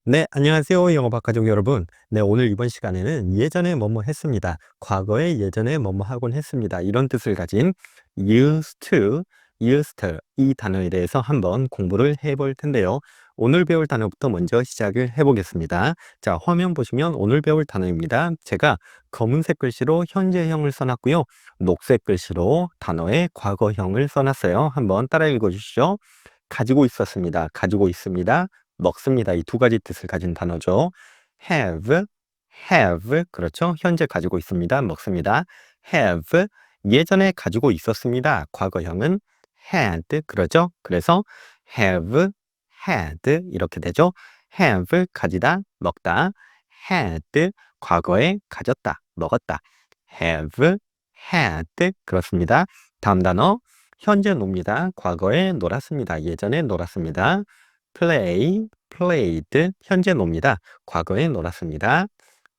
네, 안녕하세요. 영어학 가족 여러분. 네, 오늘 이번 시간에는 예전에 뭐뭐 했습니다. 과거에 예전에 뭐뭐 하곤 했습니다. 이런 뜻을 가진 used to, used to 이 단어에 대해서 한번 공부를 해볼 텐데요. 오늘 배울 단어부터 먼저 시작을 해보겠습니다. 자, 화면 보시면 오늘 배울 단어입니다. 제가 검은색 글씨로 현재형을 써놨고요. 녹색 글씨로 단어의 과거형을 써놨어요. 한번 따라 읽어주시죠. 가지고 있었습니다. 가지고 있습니다. 먹습니다. 이 두 가지 뜻을 가진 단어죠. have, 그렇죠. 현재 가지고 있습니다. 먹습니다. have, 예전에 가지고 있었습니다. 과거형은 had, 그렇죠. 그래서 have, had 이렇게 되죠. have, 가지다, 먹다. had, 과거에 가졌다, 먹었다. have, had, 그렇습니다. 다음 단어, 현재 놉니다. 과거에 놀았습니다. 예전에 놀았습니다. played, 현재 놉니다. 과거에 놀았습니다.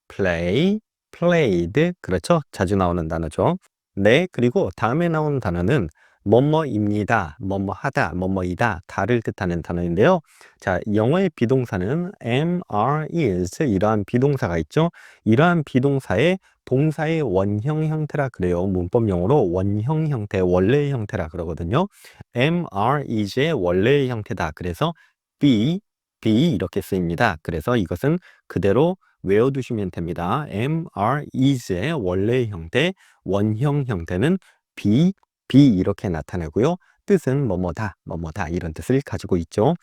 played, 그렇죠? 자주 나오는 단어죠. 네, 그리고 다음에 나오는 단어는 뭐뭐입니다, 뭐뭐하다, 뭐뭐이다, 다를 뜻하는 단어인데요. 자, 영어의 비동사는 am, are, is 이러한 비동사가 있죠. 이러한 비동사의 동사의 원형 형태라 그래요. 문법용어로 원형 형태, 원래의 형태라 그러거든요. am, are, is의 원래의 형태다. 그래서 be 이렇게 쓰입니다. 그래서 이것은 그대로 외워두시면 됩니다. am, are, is의 원래의 형태, 원형 형태는 be 이렇게 나타나고요. 뜻은 뭐뭐다, 뭐뭐다 이런 뜻을 가지고 있죠.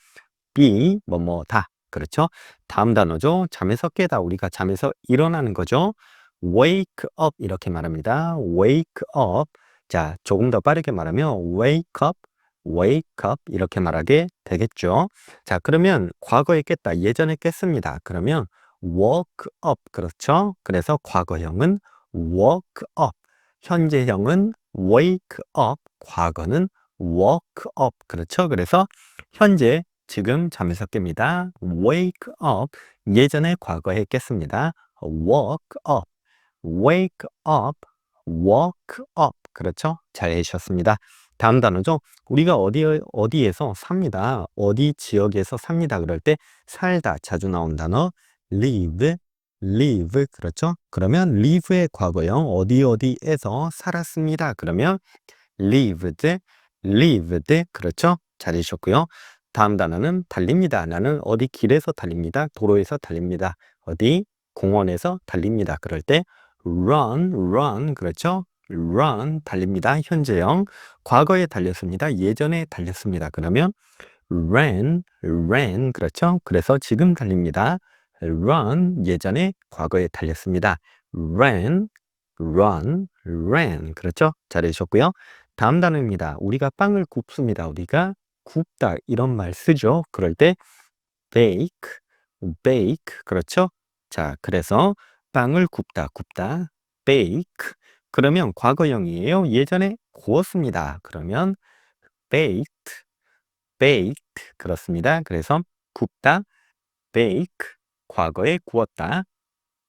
be 뭐뭐다. 그렇죠? 다음 단어죠. 잠에서 깨다. 우리가 잠에서 일어나는 거죠. wake up 이렇게 말합니다. wake up. 자, 조금 더 빠르게 말하면 wake up 이렇게 말하게 되겠죠. 자, 그러면 과거에 깼다. 예전에 깼습니다. 그러면 woke up. 그렇죠? 그래서 과거형은 woke up. 현재형은 wake up. 과거는 woke up. 그렇죠? 그래서 현재 지금 잠에서 깹니다. wake up. 예전에 과거에 깼습니다. woke up. wake up. woke up. 그렇죠? 잘 해주셨습니다. 다음 단어죠. 우리가 어디에서 삽니다. 어디 지역에서 삽니다. 그럴 때 살다 자주 나온 단어 live. 그렇죠? 그러면 live의 과거형 어디에서 살았습니다. 그러면 lived. 그렇죠? 잘 해주셨고요. 다음 단어는 달립니다. 나는 어디 길에서 달립니다. 도로에서 달립니다. 어디 공원에서 달립니다. 그럴 때 run, 그렇죠? run, 달립니다. 현재형. 과거에 달렸습니다. 예전에 달렸습니다. 그러면 ran, 그렇죠? 그래서 지금 달립니다. run, 예전에 과거에 달렸습니다. ran, 그렇죠? 잘해주셨고요. 다음 단어입니다. 우리가 빵을 굽습니다. 우리가 굽다 이런 말 쓰죠. 그럴 때 bake, 그렇죠? 자, 그래서 빵을 굽다, bake. 그러면 과거형이에요. 예전에 구웠습니다. 그러면 baked, 그렇습니다. 그래서 굽다, bake, 과거에 구웠다,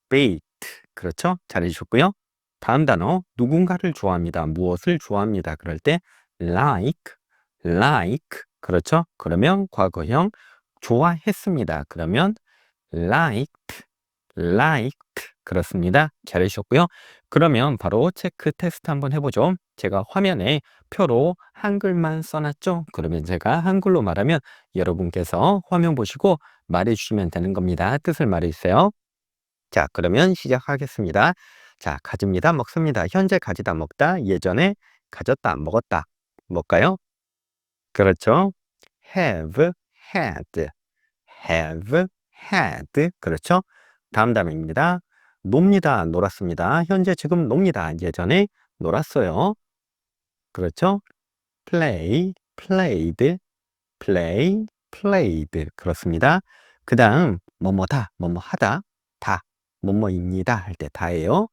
baked. 그렇죠? 잘해주셨고요. 다음 단어, 누군가를 좋아합니다. 무엇을 좋아합니다. 그럴 때 like, 그렇죠? 그러면 과거형 좋아했습니다. 그러면 liked, 그렇습니다. 잘해주셨고요. 그러면 바로 체크 테스트 한번 해보죠. 제가 화면에 표로 한글만 써놨죠? 그러면 제가 한글로 말하면 여러분께서 화면 보시고 말해주시면 되는 겁니다. 뜻을 말해주세요. 자, 그러면 시작하겠습니다. 자, 가집니다, 먹습니다. 현재 가지다, 먹다. 예전에 가졌다, 먹었다. 뭘까요? 그렇죠. have, had. 그렇죠. 다음 단어입니다. 놉니다, 놀았습니다. 현재 지금 놉니다. 예전에 놀았어요. 그렇죠. played. 그렇습니다. 그 다음 뭐뭐다, 뭐뭐하다, 다, 뭐뭐입니다 할 때 다예요.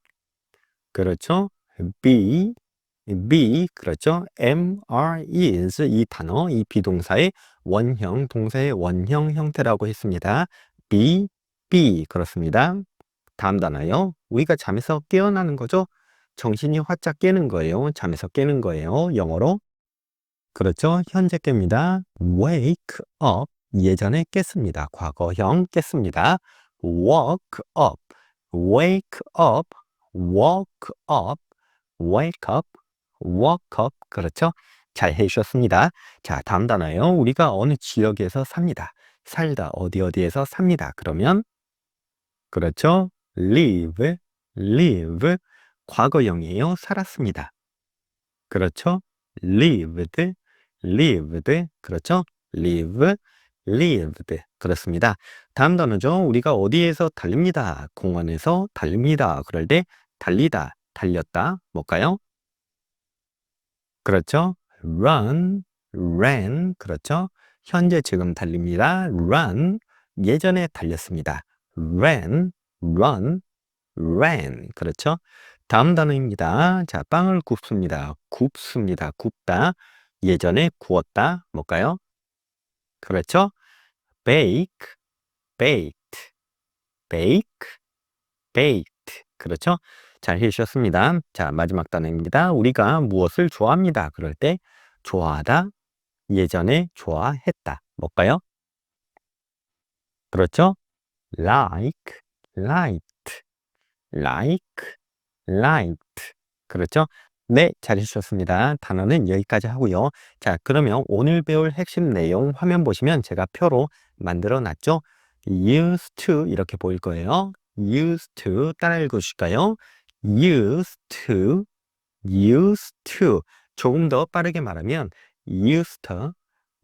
그렇죠. be, 그렇죠. am, are, is 이 단어, 이 비동사의 원형, 동사의 원형 형태라고 했습니다. be, 그렇습니다. 다음 단어요. 우리가 잠에서 깨어나는 거죠. 정신이 활짝 깨는 거예요. 잠에서 깨는 거예요. 영어로. 그렇죠. 현재 깹니다. wake up. 예전에 깼습니다. 과거형 깼습니다. woke up, wake up, woke up, wake up, woke up. 그렇죠? 잘 해주셨습니다. 자, 다음 단어예요. 우리가 어느 지역에서 삽니다. 살다, 어디에서 삽니다. 그러면, 그렇죠? live, live. 과거형이에요. 살았습니다. 그렇죠? lived, lived. 그렇죠? live, lived. 그렇습니다. 다음 단어죠. 우리가 어디에서 달립니다. 공원에서 달립니다. 그럴 때 달리다, 달렸다. 뭘까요? 그렇죠? run, ran. 그렇죠? 현재 지금 달립니다. run. 예전에 달렸습니다. ran, run, ran. 그렇죠? 다음 단어입니다. 자, 빵을 굽습니다. 굽습니다. 굽다. 예전에 구웠다. 뭘까요? 그렇죠? bake, baked, bake, baked. 그렇죠? 잘 해주셨습니다. 자, 마지막 단어입니다. 우리가 무엇을 좋아합니다. 그럴 때 좋아하다, 예전에 좋아했다. 뭘까요? 그렇죠? like, liked, like, liked. 그렇죠? 네, 잘 해주셨습니다. 단어는 여기까지 하고요. 자, 그러면 오늘 배울 핵심 내용 화면 보시면 제가 표로 만들어 놨죠? used to 이렇게 보일 거예요. used to 따라 읽어 주실까요? used to, used to. 조금 더 빠르게 말하면 used to,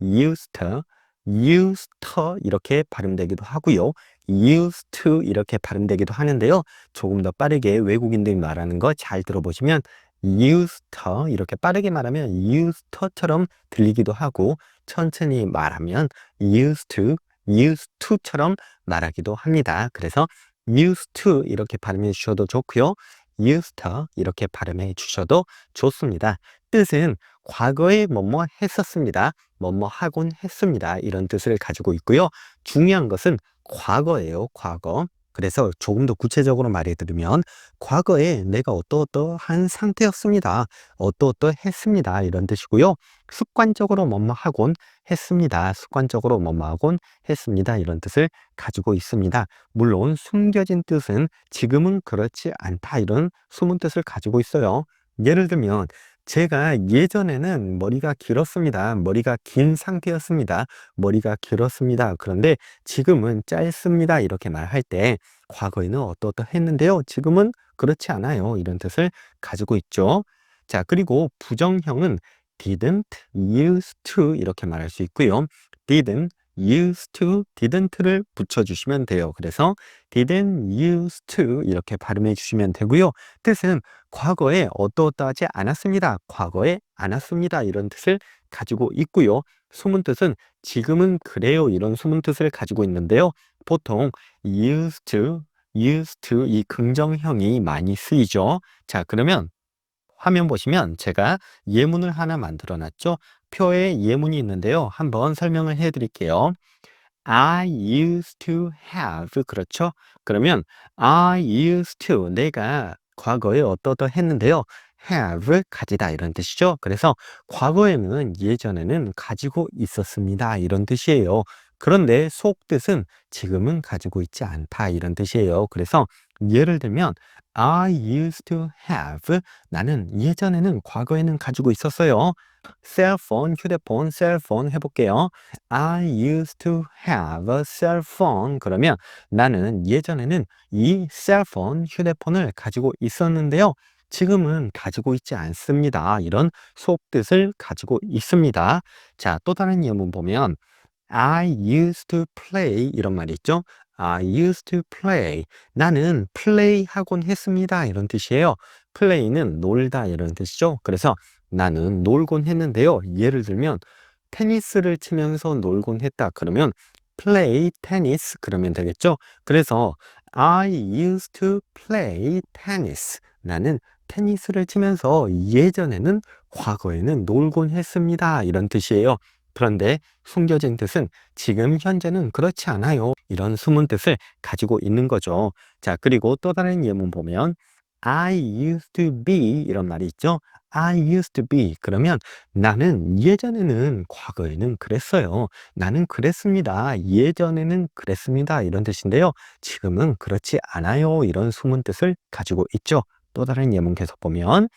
used to, used to 이렇게 발음되기도 하고요. used to 이렇게 발음되기도 하는데요. 조금 더 빠르게 외국인들이 말하는 거 잘 들어보시면 used to 이렇게 빠르게 말하면 used to처럼 들리기도 하고 천천히 말하면 used to, used to처럼 말하기도 합니다. 그래서 used to 이렇게 발음해 주셔도 좋고요. used to 이렇게 발음해 주셔도 좋습니다. 뜻은 과거에 뭐뭐 했었습니다. 뭐뭐 하곤 했습니다. 이런 뜻을 가지고 있고요. 중요한 것은 과거예요. 과거. 그래서 조금 더 구체적으로 말해드리면 과거에 내가 어떠한 상태였습니다. 어떠했습니다. 이런 뜻이고요. 습관적으로 뭐뭐 하곤 했습니다. 습관적으로 뭐뭐 하곤 했습니다. 이런 뜻을 가지고 있습니다. 물론 숨겨진 뜻은 지금은 그렇지 않다. 이런 숨은 뜻을 가지고 있어요. 예를 들면 제가 예전에는 머리가 길었습니다. 머리가 긴 상태였습니다. 머리가 길었습니다. 그런데 지금은 짧습니다. 이렇게 말할 때 과거에는 어떠했는데요. 지금은 그렇지 않아요. 이런 뜻을 가지고 있죠. 자, 그리고 부정형은 didn't, used to 이렇게 말할 수 있고요. didn't, used to, didn't를 붙여주시면 돼요. 그래서 didn't used to 이렇게 발음해 주시면 되고요. 뜻은 과거에 어떠하지 않았습니다. 과거에 안 왔습니다. 이런 뜻을 가지고 있고요. 숨은 뜻은 지금은 그래요. 이런 숨은 뜻을 가지고 있는데요. 보통 used to 이 긍정형이 많이 쓰이죠. 자, 그러면 화면 보시면 제가 예문을 하나 만들어 놨죠. 표에 예문이 있는데요. 한번 설명을 해 드릴게요. I used to have. 그렇죠? 그러면 I used to 내가 과거에 어떠했는데요. have 가지다 이런 뜻이죠. 그래서 과거에는 예전에는 가지고 있었습니다. 이런 뜻이에요. 그런데 속뜻은 지금은 가지고 있지 않다 이런 뜻이에요. 그래서 예를 들면 I used to have 나는 예전에는 과거에는 가지고 있었어요. 셀폰, 휴대폰, 셀폰 해볼게요. I used to have a cell phone. 그러면 나는 예전에는 이 셀폰, 휴대폰을 가지고 있었는데요. 지금은 가지고 있지 않습니다. 이런 속뜻을 가지고 있습니다. 자, 또 다른 예문 보면 I used to play 이런 말이 있죠. I used to play. 나는 플레이 하곤 했습니다. 이런 뜻이에요. 플레이는 놀다 이런 뜻이죠. 그래서 나는 놀곤 했는데요. 예를 들면 테니스를 치면서 놀곤 했다. 그러면 play tennis 그러면 되겠죠. 그래서 I used to play tennis. 나는 테니스를 치면서 예전에는 과거에는 놀곤 했습니다. 이런 뜻이에요. 그런데 숨겨진 뜻은 지금 현재는 그렇지 않아요. 이런 숨은 뜻을 가지고 있는 거죠. 자, 그리고 또 다른 예문 보면 I used to be 이런 말이 있죠. I used to be 그러면 나는 예전에는 과거에는 그랬어요. 나는 그랬습니다. 예전에는 그랬습니다. 이런 뜻인데요. 지금은 그렇지 않아요. 이런 숨은 뜻을 가지고 있죠. 또 다른 예문 계속 보면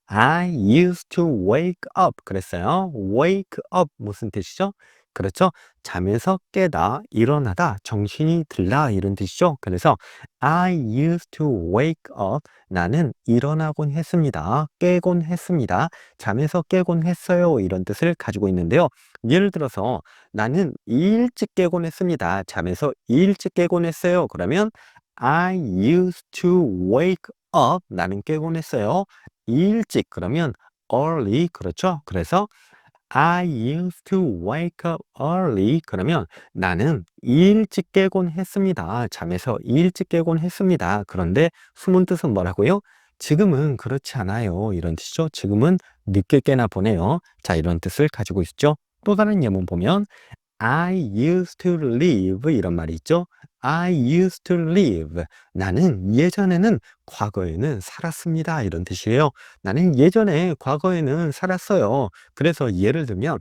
I used to wake up 그랬어요. wake up 무슨 뜻이죠? 그렇죠. 잠에서 깨다, 일어나다, 정신이 들다 이런 뜻이죠. 그래서 I used to wake up 나는 일어나곤 했습니다. 깨곤 했습니다. 잠에서 깨곤 했어요. 이런 뜻을 가지고 있는데요. 예를 들어서 나는 일찍 깨곤 했습니다. 잠에서 일찍 깨곤 했어요. 그러면 I used to wake up 나는 깨곤 했어요. 일찍 그러면 early 그렇죠? 그래서 I used to wake up early 그러면 나는 일찍 깨곤 했습니다. 잠에서 일찍 깨곤 했습니다. 그런데 숨은 뜻은 뭐라고요? 지금은 그렇지 않아요. 이런 뜻이죠. 지금은 늦게 깨나 보네요. 자, 이런 뜻을 가지고 있죠. 또 다른 예문 보면 I used to live 이런 말이 있죠. I used to live. 나는 예전에는 과거에는 살았습니다. 이런 뜻이에요. 나는 예전에 과거에는 살았어요. 그래서 예를 들면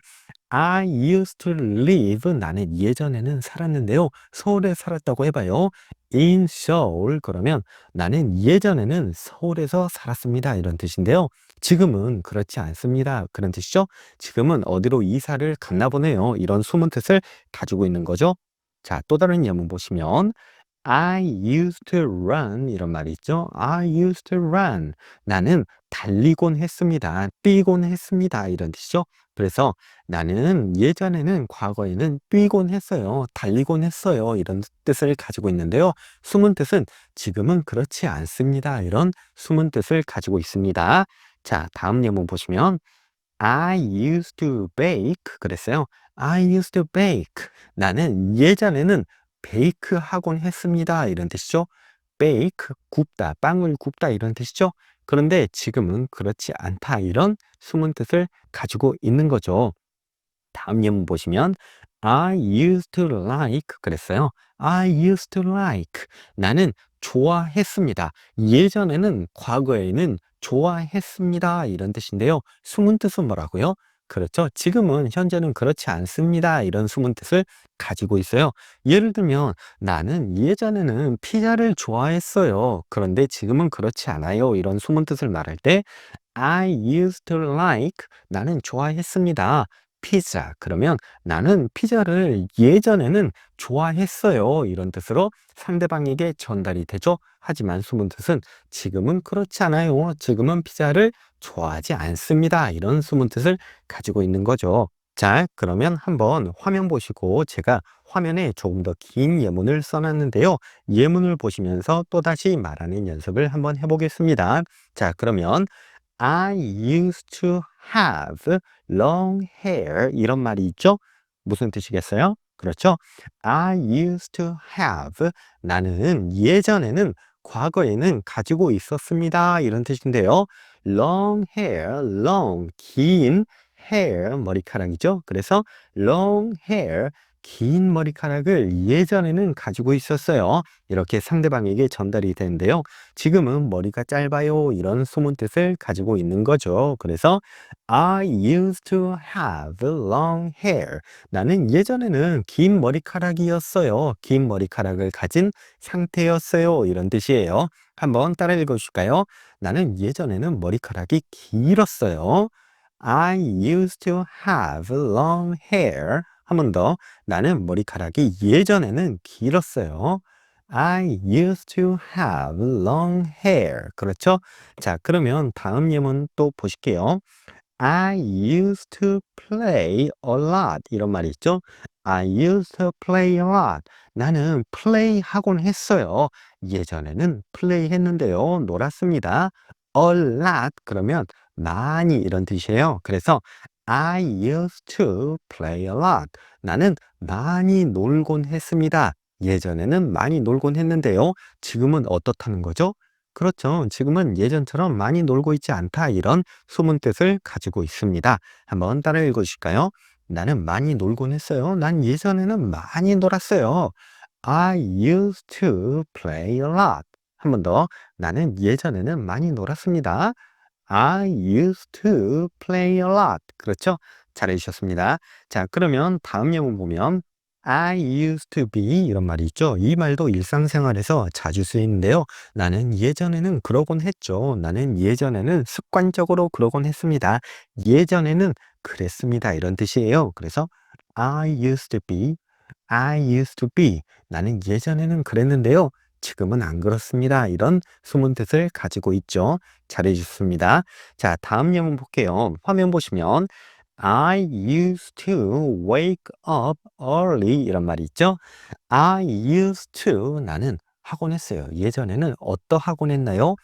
I used to live. 나는 예전에는 살았는데요. 서울에 살았다고 해봐요. In Seoul. 그러면 나는 예전에는 서울에서 살았습니다. 이런 뜻인데요. 지금은 그렇지 않습니다. 그런 뜻이죠. 지금은 어디로 이사를 갔나 보네요. 이런 숨은 뜻을 가지고 있는 거죠. 자, 또 다른 예문 보시면 I used to run 이런 말이 있죠. I used to run. 나는 달리곤 했습니다. 뛰곤 했습니다. 이런 뜻이죠. 그래서 나는 예전에는 과거에는 뛰곤 했어요. 달리곤 했어요. 이런 뜻을 가지고 있는데요. 숨은 뜻은 지금은 그렇지 않습니다. 이런 숨은 뜻을 가지고 있습니다. 자, 다음 예문 보시면 I used to bake 그랬어요. I used to bake. 나는 예전에는 베이크 하곤 했습니다. 이런 뜻이죠. bake, 굽다, 빵을 굽다 이런 뜻이죠. 그런데 지금은 그렇지 않다. 이런 숨은 뜻을 가지고 있는 거죠. 다음 예문 보시면 I used to like 그랬어요. I used to like 나는 좋아했습니다. 예전에는 과거에는 좋아했습니다. 이런 뜻인데요. 숨은 뜻은 뭐라고요? 그렇죠. 지금은 현재는 그렇지 않습니다. 이런 숨은 뜻을 가지고 있어요. 예를 들면 나는 예전에는 피자를 좋아했어요. 그런데 지금은 그렇지 않아요. 이런 숨은 뜻을 말할 때 I used to like 나는 좋아했습니다. 피자. 그러면 나는 피자를 예전에는 좋아했어요. 이런 뜻으로 상대방에게 전달이 되죠. 하지만 숨은 뜻은 지금은 그렇지 않아요. 지금은 피자를 좋아하지 않습니다. 이런 숨은 뜻을 가지고 있는 거죠. 자, 그러면 한번 화면 보시고 제가 화면에 조금 더 긴 예문을 써놨는데요. 예문을 보시면서 또다시 말하는 연습을 한번 해보겠습니다. 자, 그러면 I used to have long hair 이런 말이 있죠? 무슨 뜻이겠어요? 그렇죠? I used to have 나는 예전에는 과거에는 가지고 있었습니다. 이런 뜻인데요. long hair, long 긴 hair 머리카락이죠. 그래서 long hair 긴 머리카락을 예전에는 가지고 있었어요. 이렇게 상대방에게 전달이 되는데요. 지금은 머리가 짧아요. 이런 숨은 뜻을 가지고 있는 거죠. 그래서 I used to have long hair. 나는 예전에는 긴 머리카락이었어요. 긴 머리카락을 가진 상태였어요. 이런 뜻이에요. 한번 따라 읽어줄까요? 나는 예전에는 머리카락이 길었어요. I used to have long hair. 한 번 더. 나는 머리카락이 예전에는 길었어요. I used to have long hair. 그렇죠? 자, 그러면 다음 예문 또 보실게요. I used to play a lot. 이런 말이 있죠? I used to play a lot. 나는 플레이 하곤 했어요. 예전에는 플레이 했는데요. 놀았습니다. A lot. 그러면 많이 이런 뜻이에요. 그래서 I used to play a lot. 나는 많이 놀곤 했습니다. 예전에는 많이 놀곤 했는데요. 지금은 어떻다는 거죠? 그렇죠. 지금은 예전처럼 많이 놀고 있지 않다. 이런 숨은 뜻을 가지고 있습니다. 한번 따라 읽어주실까요? 나는 많이 놀곤 했어요. 난 예전에는 많이 놀았어요. I used to play a lot. 한 번 더. 나는 예전에는 많이 놀았습니다. I used to play a lot. 그렇죠? 잘해 주셨습니다. 자, 그러면 다음 예문 보면 I used to be 이런 말이 있죠. 이 말도 일상생활에서 자주 쓰이는데요. 나는 예전에는 그러곤 했죠. 나는 예전에는 습관적으로 그러곤 했습니다. 예전에는 그랬습니다. 이런 뜻이에요. 그래서 I used to be, I used to be. 나는 예전에는 그랬는데요. 지금은 안 그렇습니다. 이런 숨은 뜻을 가지고 있죠. 잘해 주셨습니다. 자, 다음 예문 볼게요. 화면 보시면 I used to wake up early 이런 말이 있죠. I used to 나는 하곤 했어요. 예전에는 어떠하곤 했나요?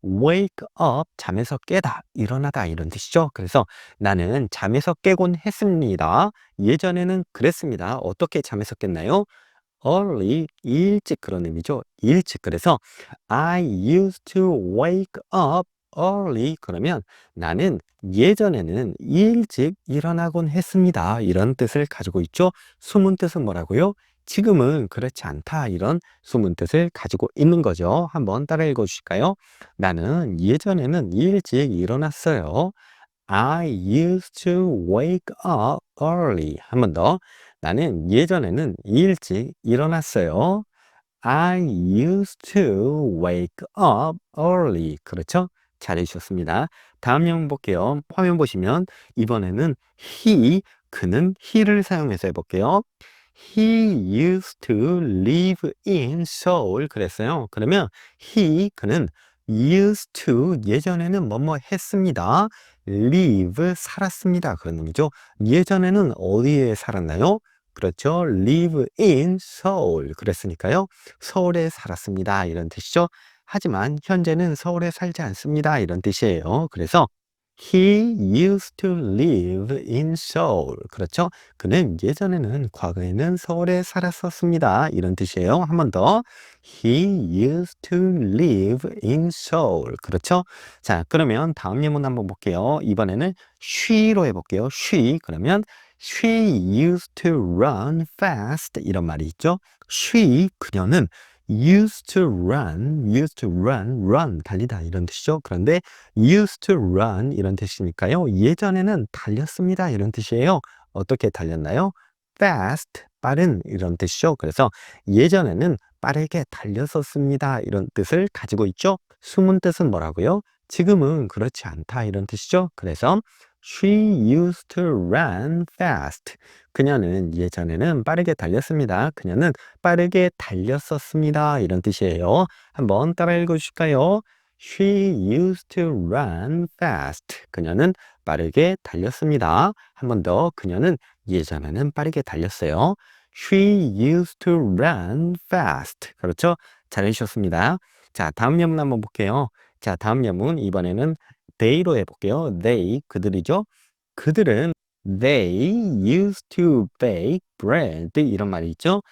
wake up 잠에서 깨다, 일어나다 이런 뜻이죠. 그래서 나는 잠에서 깨곤 했습니다. 예전에는 그랬습니다. 어떻게 잠에서 깼나요? early 일찍 그런 의미죠. 일찍. 그래서 I used to wake up early 그러면 나는 예전에는 일찍 일어나곤 했습니다. 이런 뜻을 가지고 있죠. 숨은 뜻은 뭐라고요? 지금은 그렇지 않다. 이런 숨은 뜻을 가지고 있는 거죠. 한번 따라 읽어 주실까요? 나는 예전에는 일찍 일어났어요. I used to wake up early. 한 번 더. 나는 예전에는 일찍 일어났어요. I used to wake up early. 그렇죠? 잘해 주셨습니다. 다음 예문 볼게요. 화면 보시면 이번에는 그는 he를 사용해서 해볼게요. He used to live in Seoul. 그랬어요. 그러면 그는 used to 예전에는 뭐뭐 했습니다. live 살았습니다. 그런 의미죠. 예전에는 어디에 살았나요? 그렇죠. live in Seoul. 그랬으니까요. 서울에 살았습니다. 이런 뜻이죠. 하지만 현재는 서울에 살지 않습니다. 이런 뜻이에요. 그래서 He used to live in Seoul. 그렇죠. 그는 예전에는 과거에는 서울에 살았었습니다. 이런 뜻이에요. 한 번 더. He used to live in Seoul. 그렇죠. 자, 그러면 다음 예문 한번 볼게요. 이번에는 she로 해볼게요. she. 그러면 She used to run fast. 이런 말이 있죠. 그녀는 run, 달리다 이런 뜻이죠. 그런데 used to run 이런 뜻이니까요. 예전에는 달렸습니다. 이런 뜻이에요. 어떻게 달렸나요? fast, 빠른 이런 뜻이죠. 그래서 예전에는 빠르게 달렸었습니다. 이런 뜻을 가지고 있죠. 숨은 뜻은 뭐라고요? 지금은 그렇지 않다 이런 뜻이죠. 그래서 She used to run fast. 그녀는 예전에는 빠르게 달렸습니다. 그녀는 빠르게 달렸었습니다. 이런 뜻이에요. 한번 따라 읽어 주실까요? She used to run fast. 그녀는 빠르게 달렸습니다. 한 번 더. 그녀는 예전에는 빠르게 달렸어요. She used to run fast. 그렇죠? 잘해주셨습니다. 자, 다음 예문 한번 볼게요. 자, 다음 예문 이번에는 they로 해볼게요. 그들이죠. 그들은 they used to bake bread 이런 말이 있죠.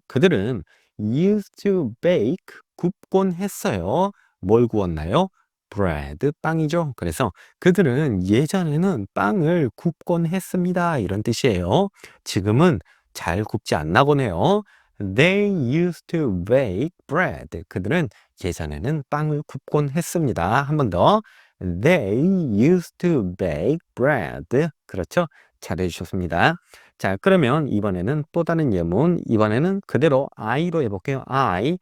그들은 used to bake 굽곤 했어요. 뭘 구웠나요? bread 빵이죠. 그래서 그들은 예전에는 빵을 굽곤 했습니다. 이런 뜻이에요. 지금은 잘 굽지 않나 보네요. They used to bake bread. 그들은 예전에는 빵을 굽곤 했습니다. 한 번 더. They used to bake bread. 그렇죠? 잘해 주셨습니다. 자, 그러면 이번에는 또 다른 예문. 이번에는 그대로 I로 해볼게요. I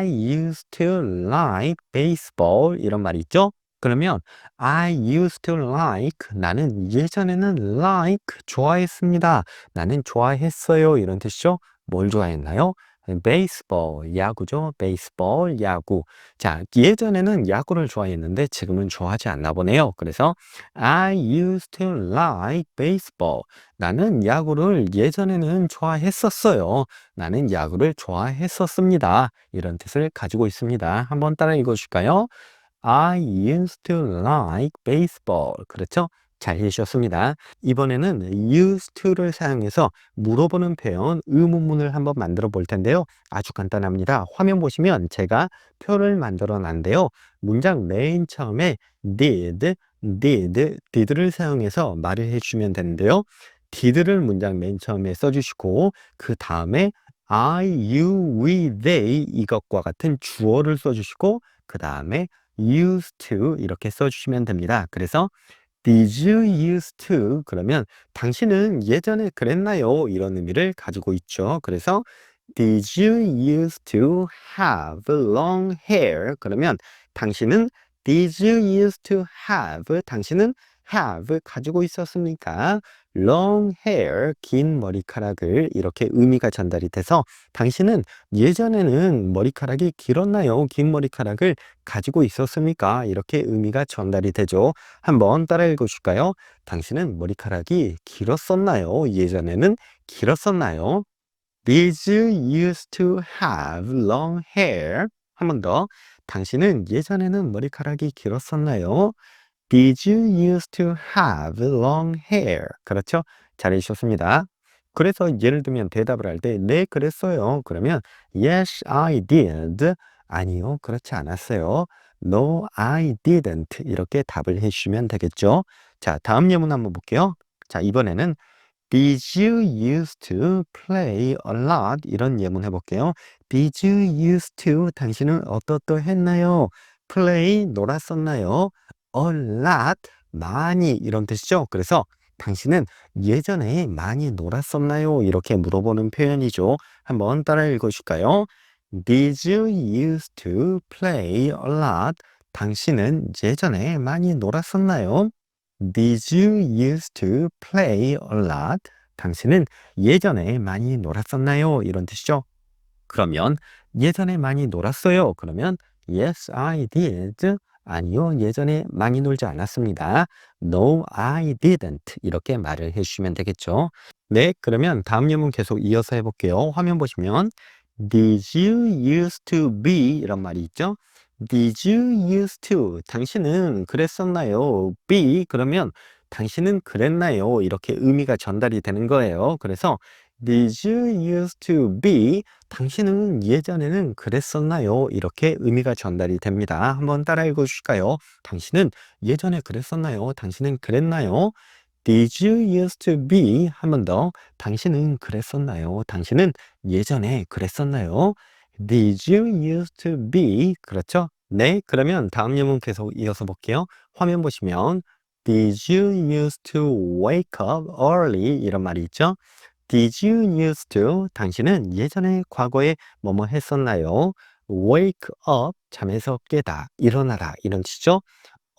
used to like baseball. 이런 말이 있죠? 그러면 I used to like 나는 예전에는 like 좋아했습니다. 나는 좋아했어요. 이런 뜻이죠? 뭘 좋아했나요? 베이스볼, 야구죠. 베이스볼, 야구. 자, 예전에는 야구를 좋아했는데 지금은 좋아하지 않나 보네요. 그래서 I used to like baseball. 나는 야구를 예전에는 좋아했었어요. 나는 야구를 좋아했었습니다. 이런 뜻을 가지고 있습니다. 한번 따라 읽어줄까요? I used to like baseball. 그렇죠? 잘 해주셨습니다. 이번에는 used to를 사용해서 물어보는 표현, 의문문을 한번 만들어 볼 텐데요. 아주 간단합니다. 화면 보시면 제가 표를 만들어 놨는데요. 문장 맨 처음에 did를 사용해서 말을 해주시면 되는데요. did를 문장 맨 처음에 써주시고 그 다음에 I, you, we, they 이것과 같은 주어를 써주시고 그 다음에 used to 이렇게 써주시면 됩니다. 그래서 Did you used to 그러면 당신은 예전에 그랬나요? 이런 의미를 가지고 있죠. 그래서 Did you used to have long hair? 그러면 당신은 Did you used to have? 당신은 have 가지고 있었습니까? long hair 긴 머리카락을 이렇게 의미가 전달이 돼서 당신은 예전에는 머리카락이 길었나요? 긴 머리카락을 가지고 있었습니까? 이렇게 의미가 전달이 되죠. 한번 따라 읽어줄까요? 당신은 머리카락이 길었었나요? 예전에는 길었었나요? Did you used to have long hair? 한 번 더. 당신은 예전에는 머리카락이 길었었나요? Did you used to have long hair? 그렇죠? 잘해주셨습니다. 그래서 예를 들면 대답을 할 때, 네, 그랬어요. 그러면, Yes, I did. 아니요, 그렇지 않았어요. No, I didn't. 이렇게 답을 해주시면 되겠죠? 자, 다음 예문 한번 볼게요. 자, 이번에는 Did you used to play a lot? 이런 예문 해볼게요. Did you used to? 당신은 어떠 했나요? Play, 놀았었나요? A lot, 많이 이런 뜻이죠. 그래서 당신은 예전에 많이 놀았었나요? 이렇게 물어보는 표현이죠. 한번 따라 읽어줄까요? Did you used to play a lot? 당신은 예전에 많이 놀았었나요? Did you used to play a lot? 당신은 예전에 많이 놀았었나요? 이런 뜻이죠. 그러면 예전에 많이 놀았어요. 그러면 Yes, I did. 아니요, 예전에 많이 놀지 않았습니다. No, I didn't. 이렇게 말을 해주시면 되겠죠. 네, 그러면 다음 예문 계속 이어서 해볼게요. 화면 보시면 Did you used to be? 이런 말이 있죠. Did you used to? 당신은 그랬었나요? Be? 그러면 당신은 그랬나요? 이렇게 의미가 전달이 되는 거예요. 그래서 Did you used to be? 당신은 예전에는 그랬었나요? 이렇게 의미가 전달이 됩니다. 한번 따라 읽어주실까요? 당신은 예전에 그랬었나요? 당신은 그랬나요? Did you used to be? 한 번 더. 당신은 그랬었나요? 당신은 예전에 그랬었나요? Did you used to be? 그렇죠? 네, 그러면 다음 예문 계속 이어서 볼게요. 화면 보시면 Did you used to wake up early? 이런 말이 있죠? Did you used to? 당신은 예전에 과거에 뭐뭐 했었나요? Wake up, 잠에서 깨다, 일어나다 이런 뜻이죠.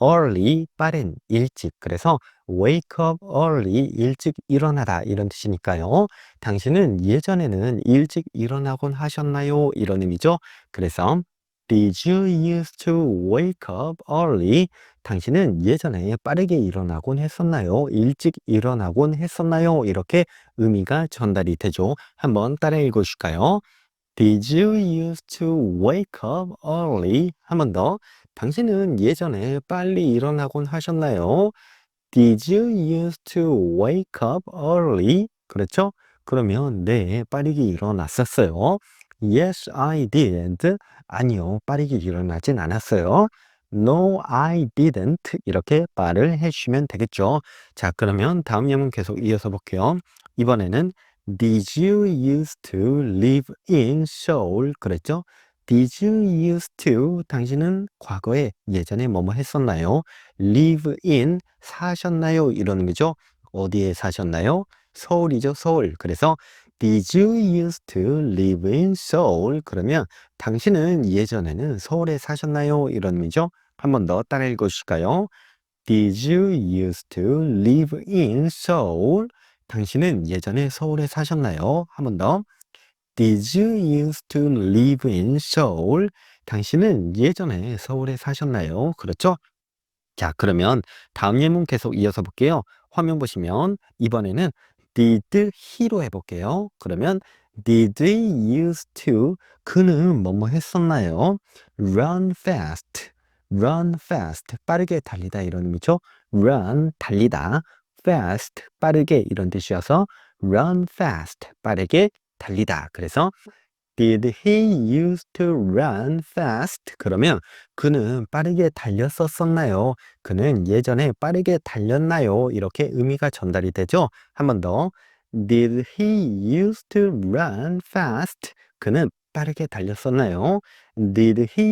Early, 빠른, 일찍. 그래서 wake up early, 일찍 일어나다 이런 뜻이니까요. 당신은 예전에는 일찍 일어나곤 하셨나요? 이런 의미죠. 그래서 Did you used to wake up early? 당신은 예전에 빠르게 일어나곤 했었나요? 일찍 일어나곤 했었나요? 이렇게 의미가 전달이 되죠. 한번 따라 읽어줄까요? Did you used to wake up early? 한 번 더. 당신은 예전에 빨리 일어나곤 하셨나요? Did you used to wake up early? 그렇죠? 그러면 네, 빠르게 일어났었어요. Yes, I did. 아니요, 빠르게 일어나진 않았어요. No, I didn't. 이렇게 말을 해주시면 되겠죠. 자, 그러면 다음 예문 계속 이어서 볼게요. 이번에는 Did you used to live in Seoul? 그랬죠? Did you used to? 당신은 과거에 예전에 뭐뭐 했었나요? Live in 사셨나요? 이런 의미죠. 어디에 사셨나요? 서울이죠, 서울. 그래서 Did you used to live in Seoul? 그러면 당신은 예전에는 서울에 사셨나요? 이런 의미죠. 한 번 더 따라 읽어 주실까요? Did you used to live in Seoul? 당신은 예전에 서울에 사셨나요? 한 번 더. Did you used to live in Seoul? 당신은 예전에 서울에 사셨나요? 그렇죠? 자, 그러면 다음 예문 계속 이어서 볼게요. 화면 보시면 이번에는 did he로 해볼게요. 그러면 did he used to 그는 뭐뭐 했었나요? run fast, run fast 빠르게 달리다 이런 의미죠. run 달리다, fast 빠르게 이런 뜻이어서 run fast 빠르게 달리다. 그래서 Did he used to run fast? 그러면 그는 빠르게 달렸었나요? 그는 예전에 빠르게 달렸나요? 이렇게 의미가 전달이 되죠. 한 번 더. Did he used to run fast? 그는 빠르게 달렸었나요? Did he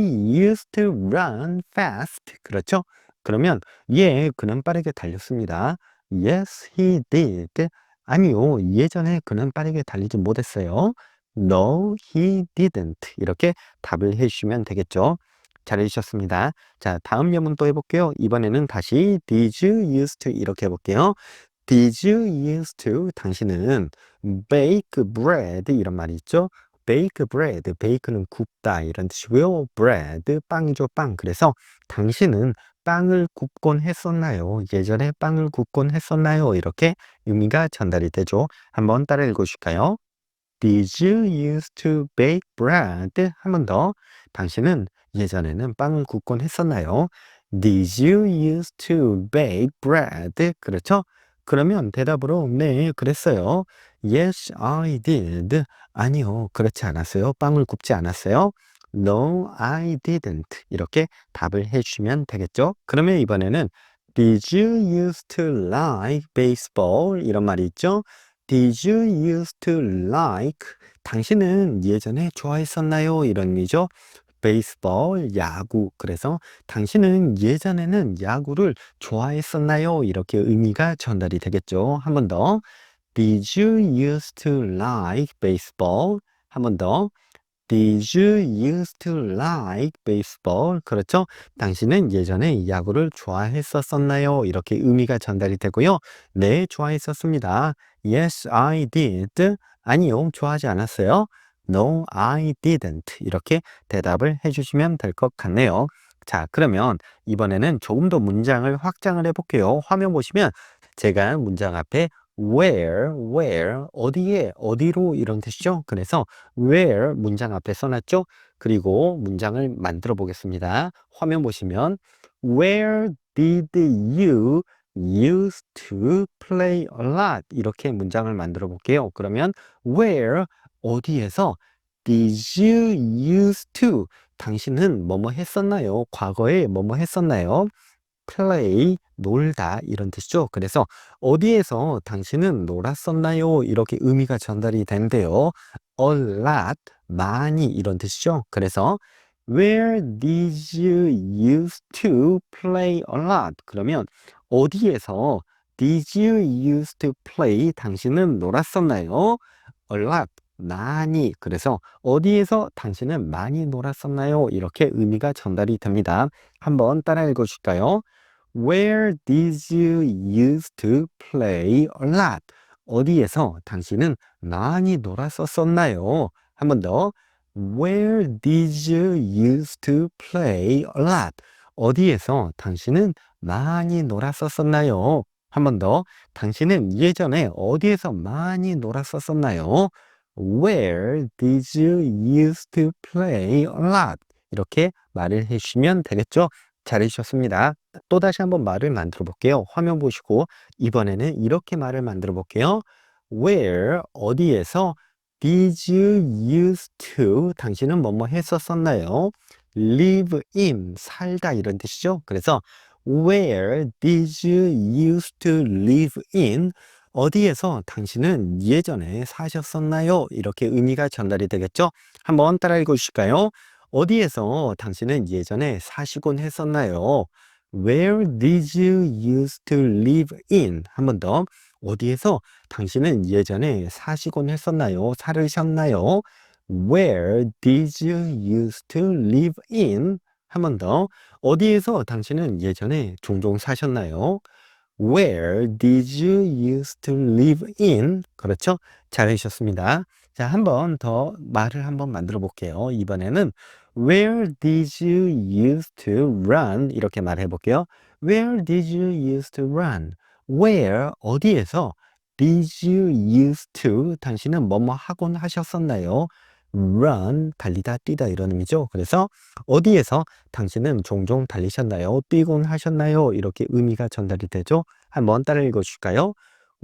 used to run fast? 그렇죠? 그러면 예, 그는 빠르게 달렸습니다. Yes, he did. 아니요, 예전에 그는 빠르게 달리지 못했어요. No, he didn't. 이렇게 답을 해주시면 되겠죠. 잘해주셨습니다. 자, 다음 예문 또 해볼게요. 이번에는 다시 Did you used to 이렇게 해볼게요. Did you used to 당신은 bake bread 이런 말이 있죠. bake bread, bake는 굽다 이런 뜻이고요. bread, 빵이죠, 빵. 그래서 당신은 빵을 굽곤 했었나요? 예전에 빵을 굽곤 했었나요? 이렇게 의미가 전달이 되죠. 한번 따라 읽어주실까요? Did you used to bake bread? 한 번 더. 당신은 예전에는 빵을 굽곤 했었나요? Did you used to bake bread? 그렇죠? 그러면 대답으로 네, 그랬어요. Yes, I did. 아니요, 그렇지 않았어요. 빵을 굽지 않았어요. No, I didn't. 이렇게 답을 해주시면 되겠죠? 그러면 이번에는 Did you used to like baseball? 이런 말이 있죠? Did you used to like? 당신은 예전에 좋아했었나요? 이런 의미죠. 베이스볼, 야구. 그래서 당신은 예전에는 야구를 좋아했었나요? 이렇게 의미가 전달이 되겠죠. 한 번 더. Did you used to like baseball? 한 번 더. Did you used to like baseball? 그렇죠? 당신은 예전에 야구를 좋아했었나요? 이렇게 의미가 전달이 되고요. 네, 좋아했었습니다. Yes, I did. 아니요, 좋아하지 않았어요. No, I didn't. 이렇게 대답을 해주시면 될 것 같네요. 자, 그러면 이번에는 조금 더 문장을 확장을 해볼게요. 화면 보시면 제가 문장 앞에 where, 어디에, 어디로 이런 뜻이죠. 그래서 where 문장 앞에 써놨죠. 그리고 문장을 만들어 보겠습니다. 화면 보시면 Where did you used to play a lot? 이렇게 문장을 만들어 볼게요. 그러면 where 어디에서 did you used to 당신은 뭐뭐 했었나요? 과거에 뭐뭐 했었나요? play, 놀다 이런 뜻이죠. 그래서 어디에서 당신은 놀았었나요? 이렇게 의미가 전달이 되는데요. A lot, 많이 이런 뜻이죠. 그래서 Where did you used to play a lot? 그러면 어디에서 did you used to play? 당신은 놀았었나요? A lot, 많이. 그래서 어디에서 당신은 많이 놀았었나요? 이렇게 의미가 전달이 됩니다. 한번 따라 읽어줄까요? Where did you used to play a lot? 어디에서 당신은 많이 놀았었나요? 한 번 더. Where did you used to play a lot? 어디에서 당신은 많이 놀았었나요? 한 번 더. 당신은 예전에 어디에서 많이 놀았었나요? Where did you used to play a lot? 이렇게 말을 해주시면 되겠죠? 잘해주셨습니다. 또다시 한번 말을 만들어 볼게요. 화면 보시고 이번에는 이렇게 말을 만들어 볼게요. Where, 어디에서 did you used to, 당신은 뭐뭐 했었었나요? live in, 살다 이런 뜻이죠. 그래서 Where did you used to live in? 어디에서 당신은 예전에 사셨었나요? 이렇게 의미가 전달이 되겠죠? 한번 따라 읽어 주실까요? 어디에서 당신은 예전에 사시곤 했었나요? Where did you used to live in? 한 번 더. 어디에서 당신은 예전에 사시곤 했었나요? 살으셨나요? Where did you used to live in? 한 번 더. 어디에서 당신은 예전에 종종 사셨나요? Where did you used to live in? 그렇죠? 잘하셨습니다. 자, 한 번 더 말을 한번 만들어 볼게요. 이번에는 Where did you used to run? 이렇게 말해 볼게요. Where did you used to run? Where, 어디에서 did you used to, 당신은 뭐뭐 하곤 하셨었나요? run, 달리다, 뛰다 이런 의미죠. 그래서 어디에서 당신은 종종 달리셨나요? 뛰곤 하셨나요? 이렇게 의미가 전달이 되죠. 한번 따라 읽어줄까요?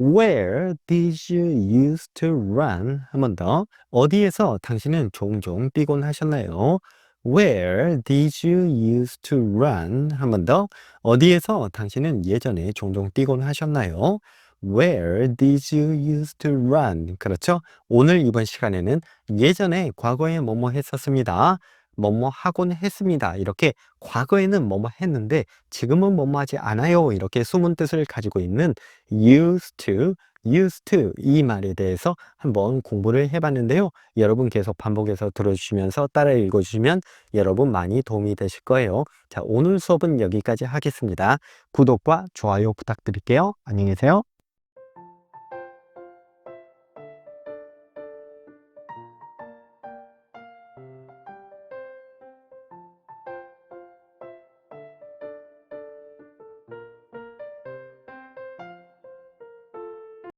Where did you used to run? 한 번 더. 어디에서 당신은 종종 뛰곤 하셨나요? Where did you used to run? 한 번 더. 어디에서 당신은 예전에 종종 뛰곤 하셨나요? Where did you used to run? 그렇죠? 오늘 이번 시간에는 예전에 과거에 뭐뭐 했었습니다. 뭐뭐 하곤 했습니다. 이렇게 과거에는 뭐뭐 했는데 지금은 뭐뭐 하지 않아요. 이렇게 숨은 뜻을 가지고 있는 used to 이 말에 대해서 한번 공부를 해봤는데요. 여러분 계속 반복해서 들어주시면서 따라 읽어주시면 여러분 많이 도움이 되실 거예요. 자, 오늘 수업은 여기까지 하겠습니다. 구독과 좋아요 부탁드릴게요. 안녕히 계세요.